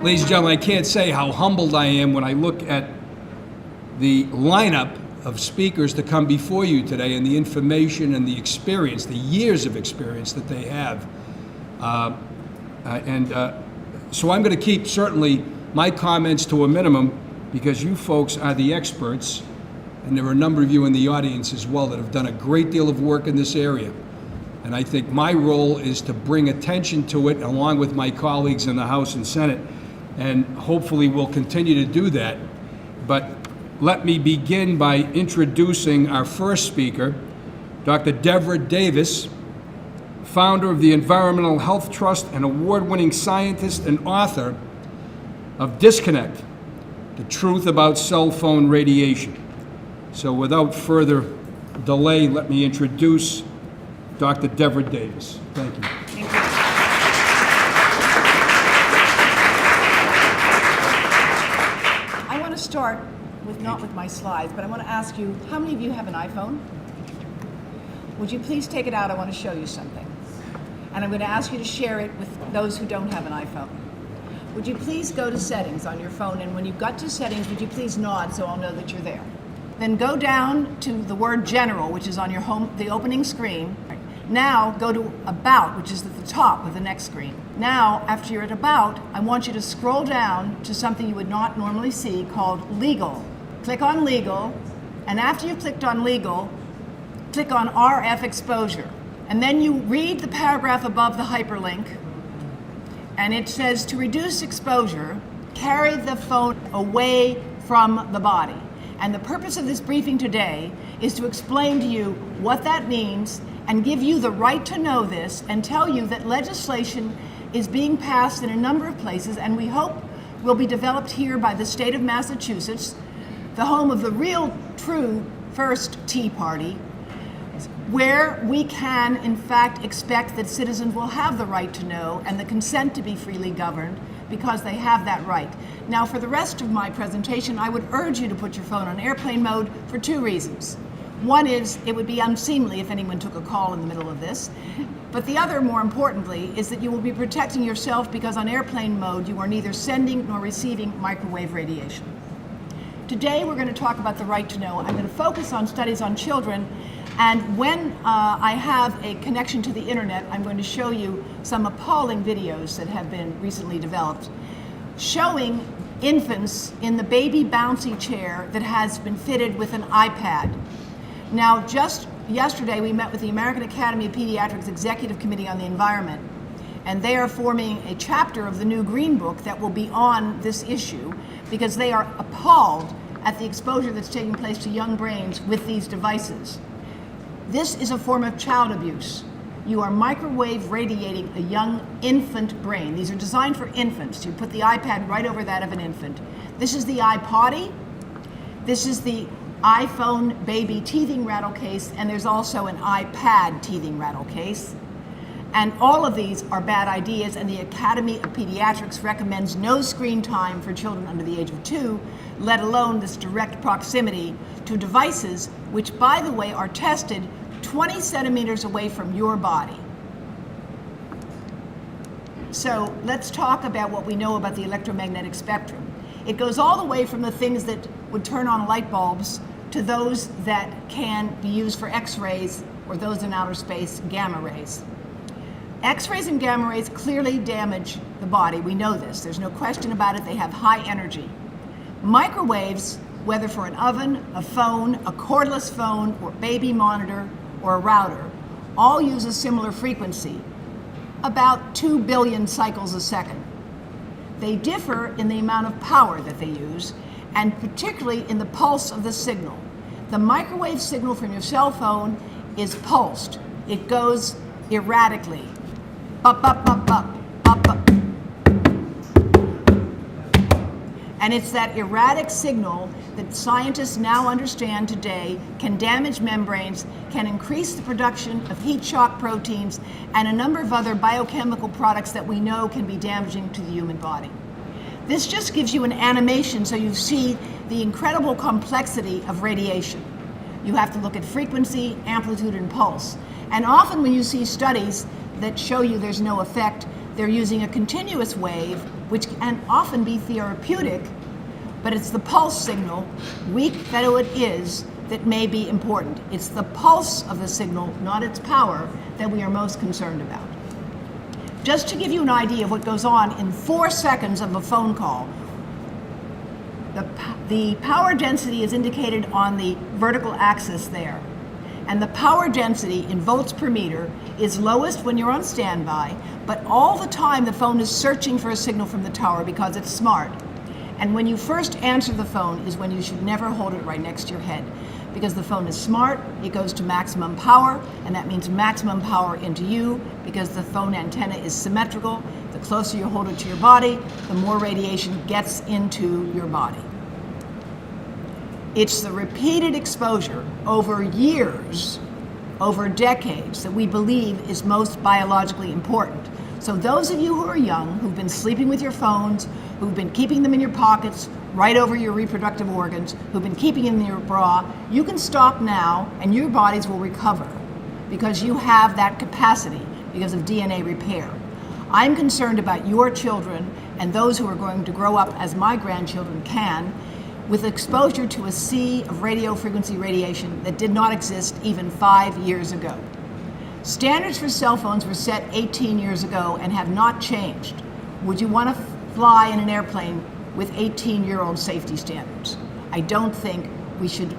Ladies and gentlemen, I can't say how humbled I am when I look at the lineup of speakers to come before you today and the information and the experience, the years of experience that they have. So I'm going to keep certainly my comments to a minimum because you folks are the experts, and there are a number of you in the audience as well that have done a great deal of work in this area. And I think my role is to bring attention to it along with my colleagues in the House and Senate, and hopefully we'll continue to do that. But let me begin by introducing our first speaker, Dr. Devra Davis, founder of the Environmental Health Trust and award-winning scientist and author of Disconnect, The Truth About Cell Phone Radiation. So without further delay, let me introduce Dr. Devra Davis. Thank you. Thank you. I want to start not with my slides, but I want to ask you, how many of you have an iPhone? Would you please take it out? I want to show you something. And I'm going to ask you to share it with those who don't have an iPhone. Would you please go to settings on your phone, and when you've got to settings, would you please nod so I'll know that you're there? Then go down to the word general, which is on your home, the opening screen. Now go to about, which is at the top of the next screen. Now, after you're at about, I want you to scroll down to something you would not normally see called legal. Click on legal, and after you've clicked on legal, click on RF exposure. And then you read the paragraph above the hyperlink, and it says to reduce exposure, carry the phone away from the body. And the purpose of this briefing today is to explain to you what that means and give you the right to know this and tell you that legislation is being passed in a number of places, and we hope will be developed here by the state of Massachusetts, the home of the real, true first Tea Party, where we can, in fact, expect that citizens will have the right to know and the consent to be freely governed because they have that right. Now, for the rest of my presentation, I would urge you to put your phone on airplane mode for two reasons. One is it would be unseemly if anyone took a call in the middle of this. But the other, more importantly, is that you will be protecting yourself because on airplane mode, you are neither sending nor receiving microwave radiation. Today, we're going to talk about the right to know. I'm going to focus on studies on children. And when I have a connection to the internet, I'm going to show you some appalling videos that have been recently developed showing infants in the baby bouncy chair that has been fitted with an iPad. Now, just yesterday, we met with the American Academy of Pediatrics Executive Committee on the Environment, and they are forming a chapter of the new Green Book that will be on this issue because they are appalled at the exposure that's taking place to young brains with these devices. This is a form of child abuse. You are microwave radiating a young infant brain. These are designed for infants. You put the iPad right over that of an infant. This is the iPotty. This is the iPhone baby teething rattle case, and there's also an iPad teething rattle case. And all of these are bad ideas, and the Academy of Pediatrics recommends no screen time for children under the age of 2, let alone this direct proximity to devices, which, by the way, are tested 20 centimeters away from your body. So let's talk about what we know about the electromagnetic spectrum. It goes all the way from the things that would turn on light bulbs to those that can be used for X-rays, or those in outer space, gamma rays. X-rays and gamma rays clearly damage the body. We know this. There's no question about it. They have high energy. Microwaves, whether for an oven, a phone, a cordless phone, or baby monitor, or a router, all use a similar frequency, about 2 billion cycles a second. They differ in the amount of power that they use, and particularly in the pulse of the signal. The microwave signal from your cell phone is pulsed. It goes erratically. Up, up, up, up, up, up. And it's that erratic signal that scientists now understand today can damage membranes, can increase the production of heat shock proteins, and a number of other biochemical products that we know can be damaging to the human body. This just gives you an animation so you see the incredible complexity of radiation. You have to look at frequency, amplitude, and pulse. And often when you see studies that show you there's no effect, they're using a continuous wave which can often be therapeutic, but it's the pulse signal, weak though it is, that may be important. It's the pulse of the signal, not its power, that we are most concerned about. Just to give you an idea of what goes on in 4 seconds of a phone call, the power density is indicated on the vertical axis there. And the power density in volts per meter is lowest when you're on standby, but all the time the phone is searching for a signal from the tower because it's smart. And when you first answer the phone is when you should never hold it right next to your head, because the phone is smart, it goes to maximum power, and that means maximum power into you, because the phone antenna is symmetrical. The closer you hold it to your body, the more radiation gets into your body. It's the repeated exposure over years, over decades, that we believe is most biologically important. So those of you who are young, who've been sleeping with your phones, who've been keeping them in your pockets, right over your reproductive organs, who've been keeping them in your bra, you can stop now and your bodies will recover because you have that capacity because of DNA repair. I'm concerned about your children and those who are going to grow up as my grandchildren can, with exposure to a sea of radio frequency radiation that did not exist even 5 years ago. Standards for cell phones were set 18 years ago and have not changed. Would you want to fly in an airplane with 18-year-old safety standards? I don't think we should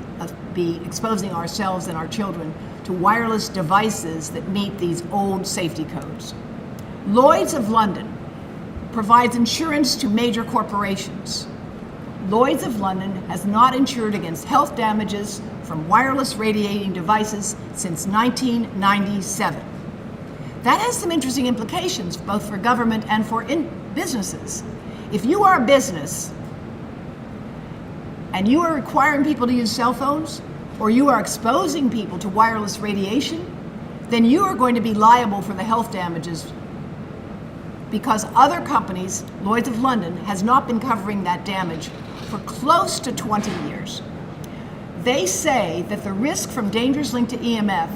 be exposing ourselves and our children to wireless devices that meet these old safety codes. Lloyd's of London provides insurance to major corporations. Lloyd's of London has not insured against health damages from wireless radiating devices since 1997. That has some interesting implications, both for government and for businesses. If you are a business and you are requiring people to use cell phones, or you are exposing people to wireless radiation, then you are going to be liable for the health damages, because other companies, Lloyd's of London, has not been covering that damage for close to 20 years. They say that the risk from dangers linked to EMF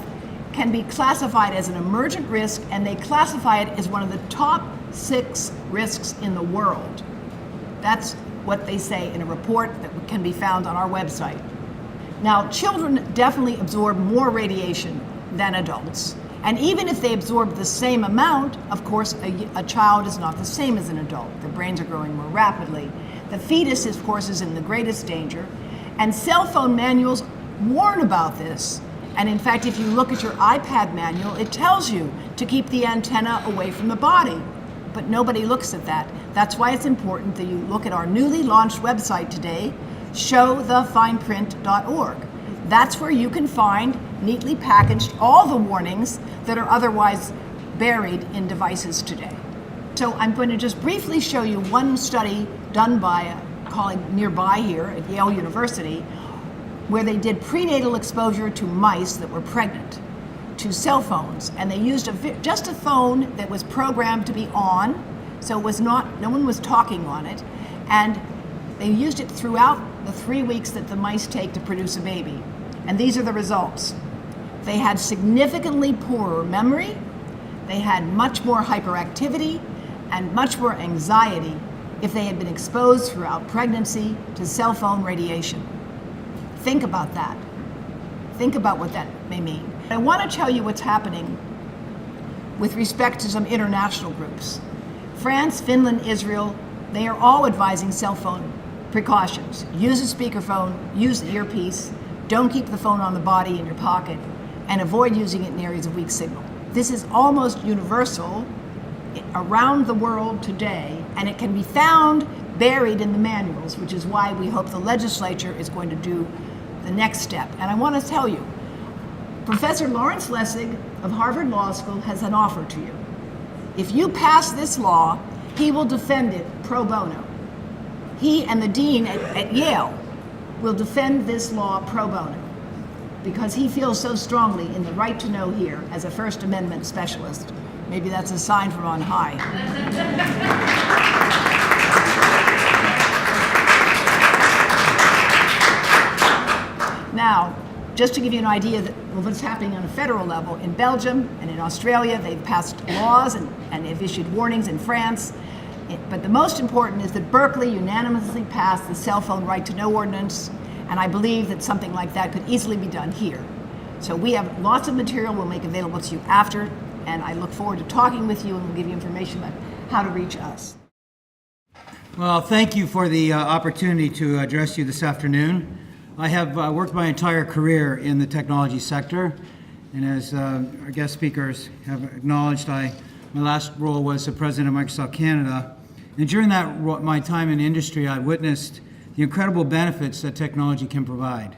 can be classified as an emergent risk, and they classify it as one of the top 6 risks in the world. That's what they say in a report that can be found on our website. Now, children definitely absorb more radiation than adults. And even if they absorb the same amount, of course, a child is not the same as an adult. Their brains are growing more rapidly. The fetus, of course, is in the greatest danger. And cell phone manuals warn about this. And in fact, if you look at your iPad manual, it tells you to keep the antenna away from the body. But nobody looks at that. That's why it's important that you look at our newly launched website today, showthefineprint.org. That's where you can find neatly packaged all the warnings that are otherwise buried in devices today. So I'm going to just briefly show you one study done by a colleague nearby here at Yale University, where they did prenatal exposure to mice that were pregnant to cell phones, and they used just a phone that was programmed to be on, so it was no one was talking on it, and they used it throughout the 3 weeks that the mice take to produce a baby. And these are the results. They had significantly poorer memory, they had much more hyperactivity, and much more anxiety if they had been exposed throughout pregnancy to cell phone radiation. Think about that. Think about what that may mean. I want to tell you what's happening with respect to some international groups. France, Finland, Israel, they are all advising cell phone precautions. Use a speakerphone, use the earpiece, don't keep the phone on the body in your pocket, and avoid using it in areas of weak signal. This is almost universal around the world today, and it can be found buried in the manuals, which is why we hope the legislature is going to do the next step. And I want to tell you, Professor Lawrence Lessig of Harvard Law School has an offer to you. If you pass this law, he will defend it pro bono. He and the dean at Yale will defend this law pro bono because he feels so strongly in the right to know here as a First Amendment specialist. Maybe that's a sign from on high. Now, just to give you an idea of what's happening on a federal level, in Belgium and in Australia, they've passed laws and have issued warnings. In France, But the most important is that Berkeley unanimously passed the cell phone right to know ordinance, and I believe that something like that could easily be done here. So we have lots of material we'll make available to you after, and I look forward to talking with you, and we'll give you information about how to reach us. Well, thank you for the opportunity to address you this afternoon. I have worked my entire career in the technology sector, and as our guest speakers have acknowledged, my last role was the president of Microsoft Canada. And during my time in industry, I witnessed the incredible benefits that technology can provide.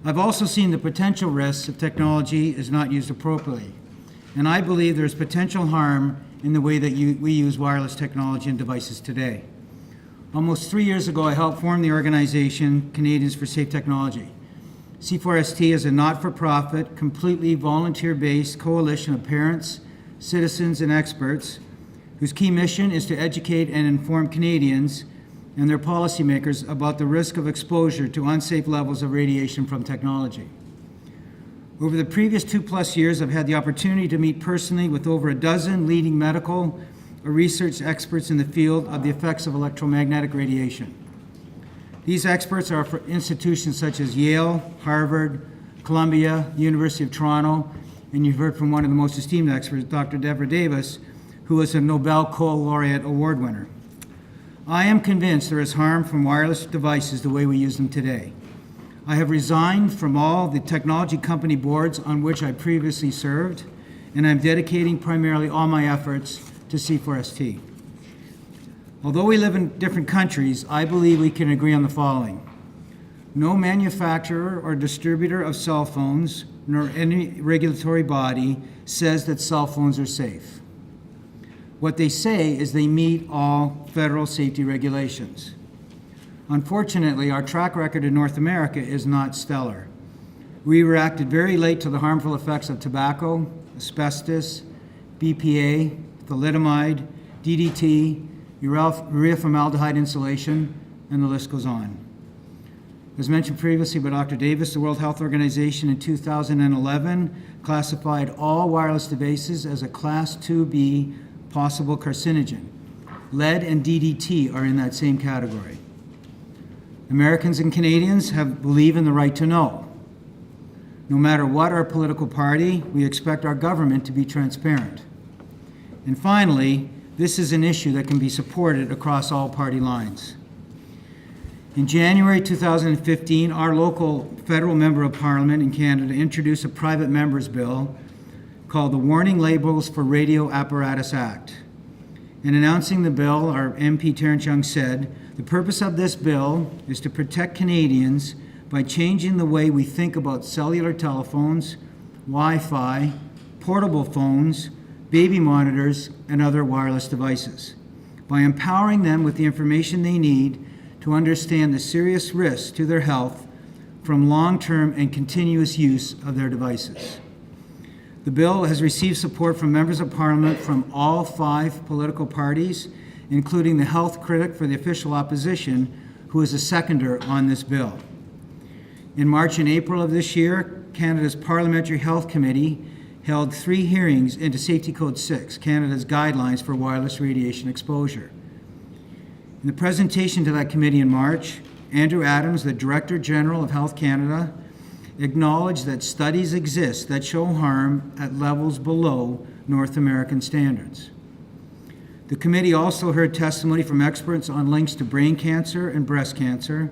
I've also seen the potential risks if technology is not used appropriately. And I believe there's potential harm in the way that we use wireless technology and devices today. Almost 3 years ago, I helped form the organization Canadians for Safe Technology. C4ST is a not-for-profit, completely volunteer-based coalition of parents, citizens, and experts whose key mission is to educate and inform Canadians and their policymakers about the risk of exposure to unsafe levels of radiation from technology. Over the previous 2+ years, I've had the opportunity to meet personally with over a dozen leading medical or research experts in the field of the effects of electromagnetic radiation. These experts are from institutions such as Yale, Harvard, Columbia, University of Toronto, and you've heard from one of the most esteemed experts, Dr. Devra, who is a Nobel Laureate Award winner. I am convinced there is harm from wireless devices the way we use them today. I have resigned from all the technology company boards on which I previously served, and I'm dedicating primarily all my efforts to C4ST. Although we live in different countries, I believe we can agree on the following. No manufacturer or distributor of cell phones, nor any regulatory body, says that cell phones are safe. What they say is they meet all federal safety regulations. Unfortunately, our track record in North America is not stellar. We reacted very late to the harmful effects of tobacco, asbestos, BPA, thalidomide, DDT, urea formaldehyde insulation, and the list goes on. As mentioned previously by Dr. Davis, the World Health Organization in 2011 classified all wireless devices as a Class 2B possible carcinogen. Lead and DDT are in that same category. Americans and Canadians believe in the right to know. No matter what our political party, we expect our government to be transparent. And finally, this is an issue that can be supported across all party lines. In January 2015, our local federal member of parliament in Canada introduced a private member's bill called the Warning Labels for Radio Apparatus Act. In announcing the bill, our MP Terrence Young said, "The purpose of this bill is to protect Canadians by changing the way we think about cellular telephones, Wi-Fi, portable phones, baby monitors, and other wireless devices, by empowering them with the information they need to understand the serious risks to their health from long-term and continuous use of their devices." The bill has received support from members of Parliament from all 5 political parties, including the health critic for the official opposition, who is a seconder on this bill. In March and April of this year, Canada's Parliamentary Health Committee held 3 hearings into Safety Code 6, Canada's guidelines for wireless radiation exposure. In the presentation to that committee in March, Andrew Adams, the Director General of Health Canada, acknowledged that studies exist that show harm at levels below North American standards. The committee also heard testimony from experts on links to brain cancer and breast cancer,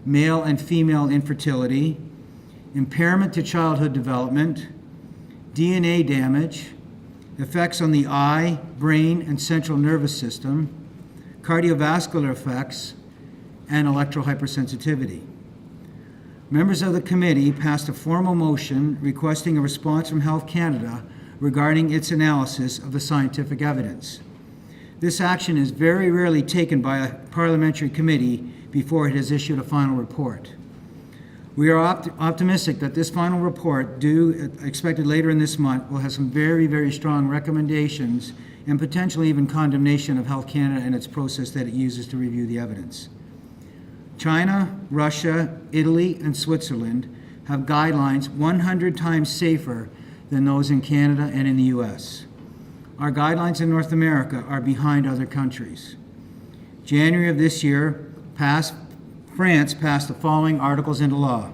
male and female infertility, impairment to childhood development, DNA damage, effects on the eye, brain, and central nervous system, cardiovascular effects, and electrohypersensitivity. Members of the committee passed a formal motion requesting a response from Health Canada regarding its analysis of the scientific evidence. This action is very rarely taken by a parliamentary committee before it has issued a final report. We are optimistic that this final report, expected later in this month, will have some very, very strong recommendations and potentially even condemnation of Health Canada and its process that it uses to review the evidence. China, Russia, Italy, and Switzerland have guidelines 100 times safer than those in Canada and in the US. our guidelines in North America are behind other countries. January of this year, France passed the following articles into law.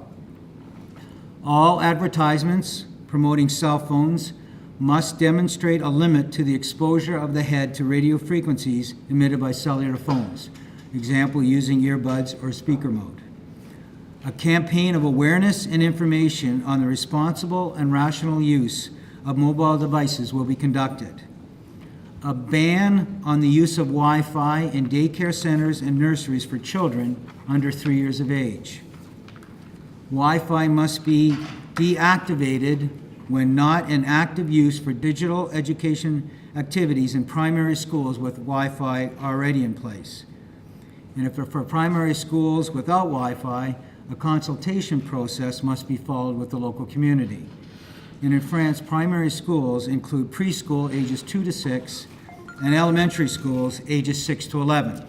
All advertisements promoting cell phones must demonstrate a limit to the exposure of the head to radio frequencies emitted by cellular phones, example, using earbuds or speaker mode. A campaign of awareness and information on the responsible and rational use of mobile devices will be conducted. A ban on the use of Wi-Fi in daycare centers and nurseries for children under 3 years of age. Wi-Fi must be deactivated when not in active use for digital education activities in primary schools with Wi-Fi already in place. And if for primary schools without Wi-Fi, a consultation process must be followed with the local community. And in France, primary schools include preschool ages 2 to 6 and elementary schools ages 6 to 11.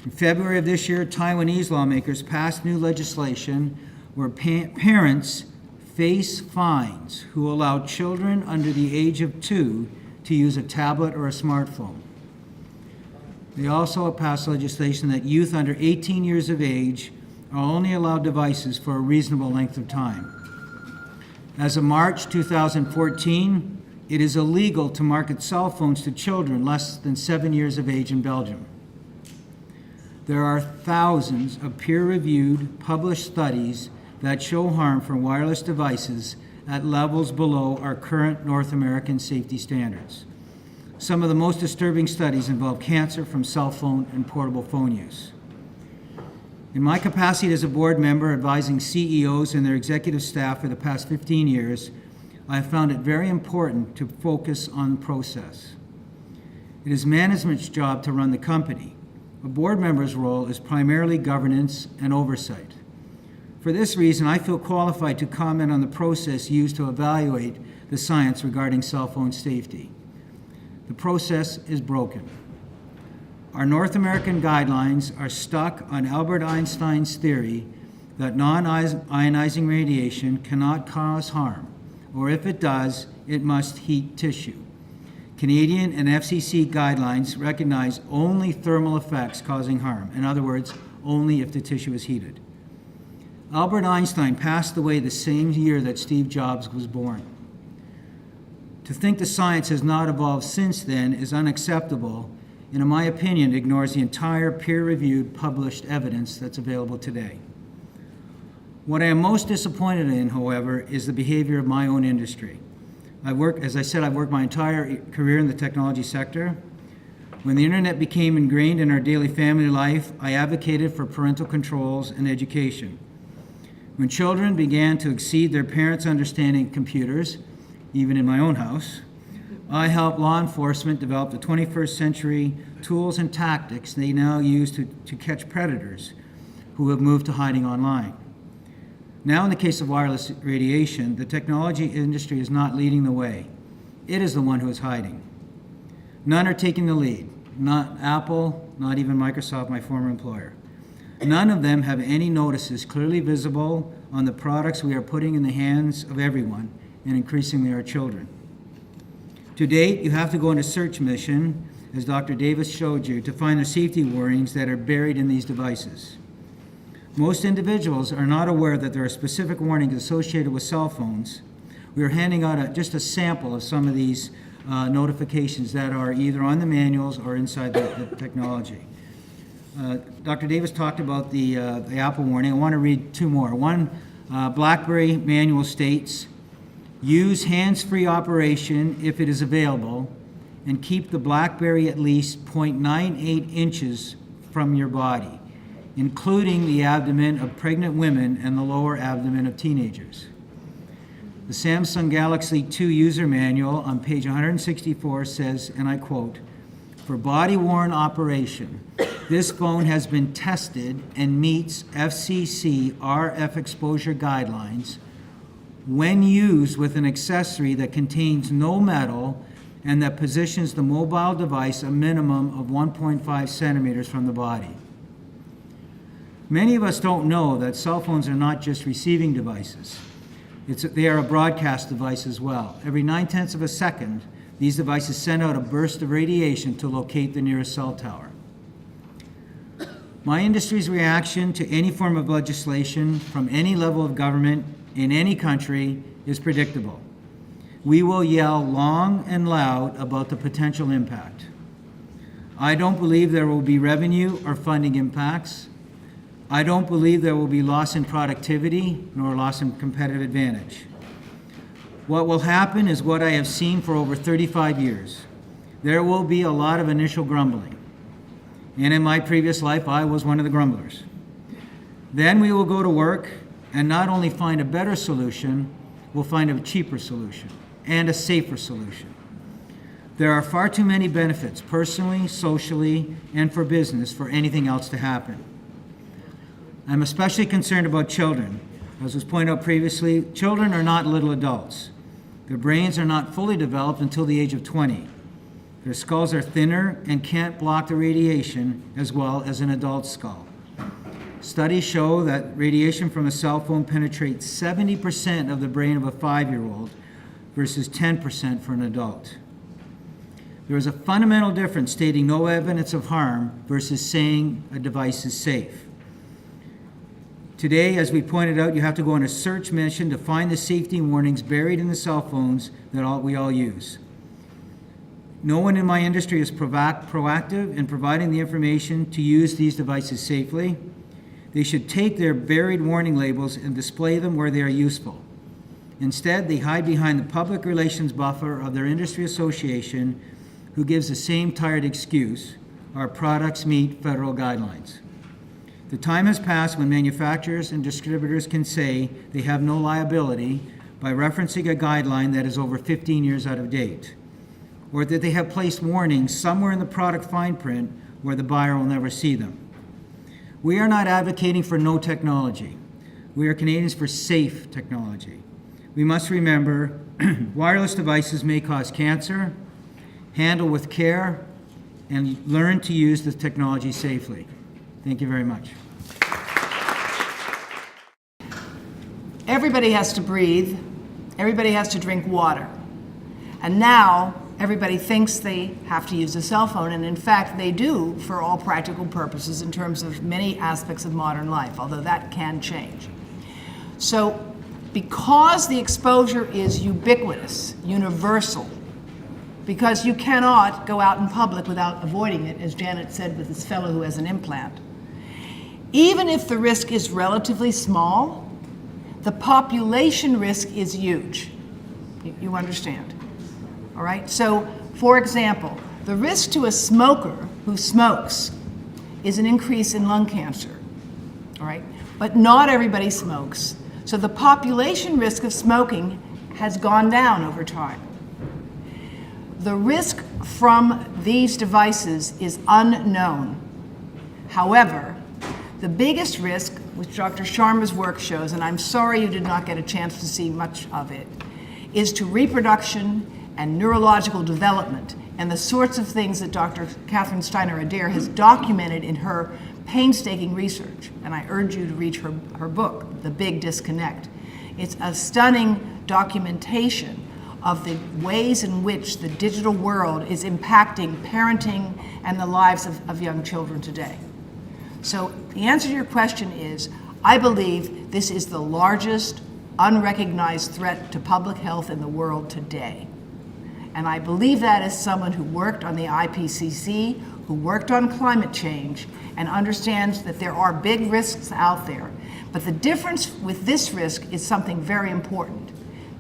In February of this year, Taiwanese lawmakers passed new legislation where parents face fines who allow children under the age of 2 to use a tablet or a smartphone. They also passed legislation that youth under 18 years of age are only allowed devices for a reasonable length of time. As of March 2014, it is illegal to market cell phones to children less than 7 years of age in Belgium. There are thousands of peer-reviewed, published studies that show harm from wireless devices at levels below our current North American safety standards. Some of the most disturbing studies involve cancer from cell phone and portable phone use. In my capacity as a board member advising CEOs and their executive staff for the past 15 years, I have found it very important to focus on process. It is management's job to run the company. A board member's role is primarily governance and oversight. For this reason, I feel qualified to comment on the process used to evaluate the science regarding cell phone safety. The process is broken. Our North American guidelines are stuck on Albert Einstein's theory that non-ionizing radiation cannot cause harm, or if it does, it must heat tissue. Canadian and FCC guidelines recognize only thermal effects causing harm. In other words, only if the tissue is heated. Albert Einstein passed away the same year that Steve Jobs was born. To think the science has not evolved since then is unacceptable, and in my opinion, ignores the entire peer-reviewed, published evidence that's available today. What I am most disappointed in, however, is the behavior of my own industry. I've worked my entire career in the technology sector. When the internet became ingrained in our daily family life, I advocated for parental controls and education. When children began to exceed their parents' understanding of computers, even in my own house, I helped law enforcement develop the 21st century tools and tactics they now use to catch predators who have moved to hiding online. Now, in the case of wireless radiation, the technology industry is not leading the way. It is the one who is hiding. None are taking the lead. Not Apple, not even Microsoft, my former employer. None of them have any notices clearly visible on the products we are putting in the hands of everyone, and increasingly our children. To date, you have to go on a search mission, as Dr. Davis showed you, to find the safety warnings that are buried in these devices. Most individuals are not aware that there are specific warnings associated with cell phones. We are handing out just a sample of some of these notifications that are either on the manuals or inside the technology. Dr. Davis talked about the Apple warning. I want to read two more. One, BlackBerry manual states, use hands-free operation if it is available, and keep the BlackBerry at least 0.98 inches from your body, including the abdomen of pregnant women and the lower abdomen of teenagers. The Samsung Galaxy 2 user manual on page 164 says, and I quote, for body-worn operation, this phone has been tested and meets FCC RF exposure guidelines when used with an accessory that contains no metal and that positions the mobile device a minimum of 1.5 centimeters from the body. Many of us don't know that cell phones are not just receiving devices. They are a broadcast device as well. Every 9/10 of a second, These devices send out a burst of radiation to locate the nearest cell tower. My industry's reaction to any form of legislation from any level of government in any country is predictable. We will yell long and loud about the potential impact. I don't believe there will be revenue or funding impacts. I don't believe there will be loss in productivity nor loss in competitive advantage. What will happen is what I have seen for over 35 years. There will be a lot of initial grumbling. And in my previous life, I was one of the grumblers. Then we will go to work and not only find a better solution, we'll find a cheaper solution and a safer solution. There are far too many benefits, personally, socially, and for business, for anything else to happen. I'm especially concerned about children. As was pointed out previously, children are not little adults. Their brains are not fully developed until the age of 20. Their skulls are thinner and can't block the radiation as well as an adult's skull. Studies show that radiation from a cell phone penetrates 70% of the brain of a 5-year-old versus 10% for an adult. There is a fundamental difference stating no evidence of harm versus saying a device is safe. Today, as we pointed out, you have to go on a search mission to find the safety warnings buried in the cell phones that we all use. No one in my industry is proactive in providing the information to use these devices safely. They should take their buried warning labels and display them where they are useful. Instead, they hide behind the public relations buffer of their industry association, who gives the same tired excuse: our products meet federal guidelines. The time has passed when manufacturers and distributors can say they have no liability by referencing a guideline that is over 15 years out of date, or that they have placed warnings somewhere in the product fine print where the buyer will never see them. We are not advocating for no technology. We are Canadians for safe technology. We must remember wireless devices may cause cancer. Handle with care, and learn to use the technology safely. Thank you very much. Everybody has to breathe. Everybody has to drink water. And now everybody thinks they have to use a cell phone, and in fact they do for all practical purposes in terms of many aspects of modern life, although that can change. So because the exposure is ubiquitous, universal, because you cannot go out in public without avoiding it, as Janet said with this fellow who has an implant. Even if the risk is relatively small, the population risk is huge. You understand? All right? So, for example, the risk to a smoker who smokes is an increase in lung cancer. All right? But not everybody smokes. So the population risk of smoking has gone down over time. The risk from these devices is unknown. However, the biggest risk, which Dr. Sharma's work shows, and I'm sorry you did not get a chance to see much of it, is to reproduction and neurological development, and the sorts of things that Dr. Catherine Steiner-Adair has documented in her painstaking research. And I urge you to read her book, The Big Disconnect. It's a stunning documentation of the ways in which the digital world is impacting parenting and the lives of young children today. So the answer to your question is, I believe this is the largest unrecognized threat to public health in the world today. And I believe that as someone who worked on the IPCC, who worked on climate change, and understands that there are big risks out there. But the difference with this risk is something very important.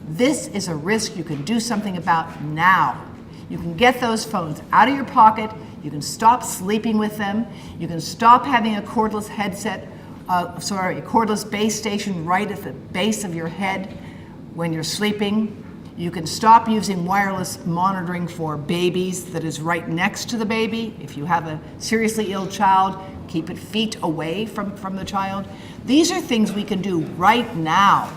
This is a risk you can do something about now. You can get those phones out of your pocket. You can stop sleeping with them. You can stop having a cordless headset, a cordless base station right at the base of your head when you're sleeping. You can stop using wireless monitoring for babies that is right next to the baby. If you have a seriously ill child, keep it feet away from the child. These are things we can do right now.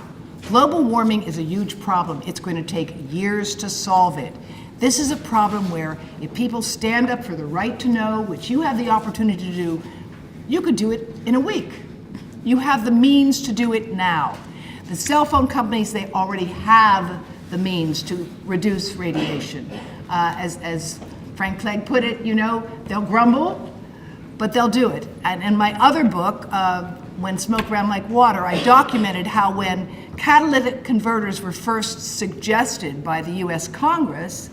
Global warming is a huge problem. It's going to take years to solve it. This is a problem where if people stand up for the right to know, which you have the opportunity to do, you could do it in a week. You have the means to do it now. The cell phone companies, they already have the means to reduce radiation. As Frank Clegg put it, you know, they'll grumble, but they'll do it. And in my other book, When Smoke Ran Like Water, I documented how when catalytic converters were first suggested by the US Congress,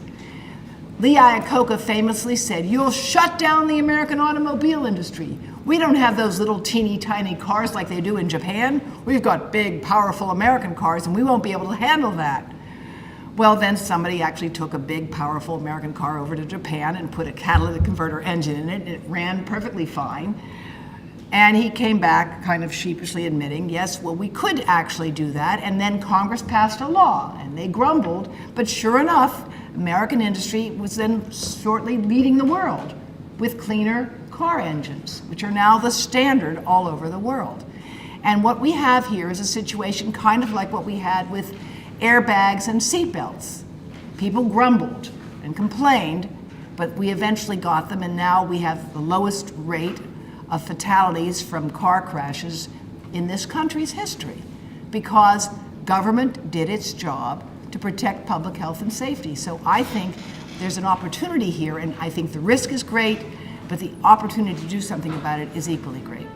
Lee Iacocca famously said, "You'll shut down the American automobile industry. We don't have those little teeny tiny cars like they do in Japan. We've got big, powerful American cars, and we won't be able to handle that." Well, then somebody actually took a big, powerful American car over to Japan and put a catalytic converter engine in it, and it ran perfectly fine. And he came back kind of sheepishly admitting, yes, well, we could actually do that. And then Congress passed a law, and they grumbled. But sure enough, American industry was then shortly leading the world with cleaner car engines, which are now the standard all over the world. And what we have here is a situation kind of like what we had with airbags and seatbelts. People grumbled and complained, but we eventually got them, and now we have the lowest rate of fatalities from car crashes in this country's history, because government did its job to protect public health and safety. So I think there's an opportunity here, and I think the risk is great, but the opportunity to do something about it is equally great.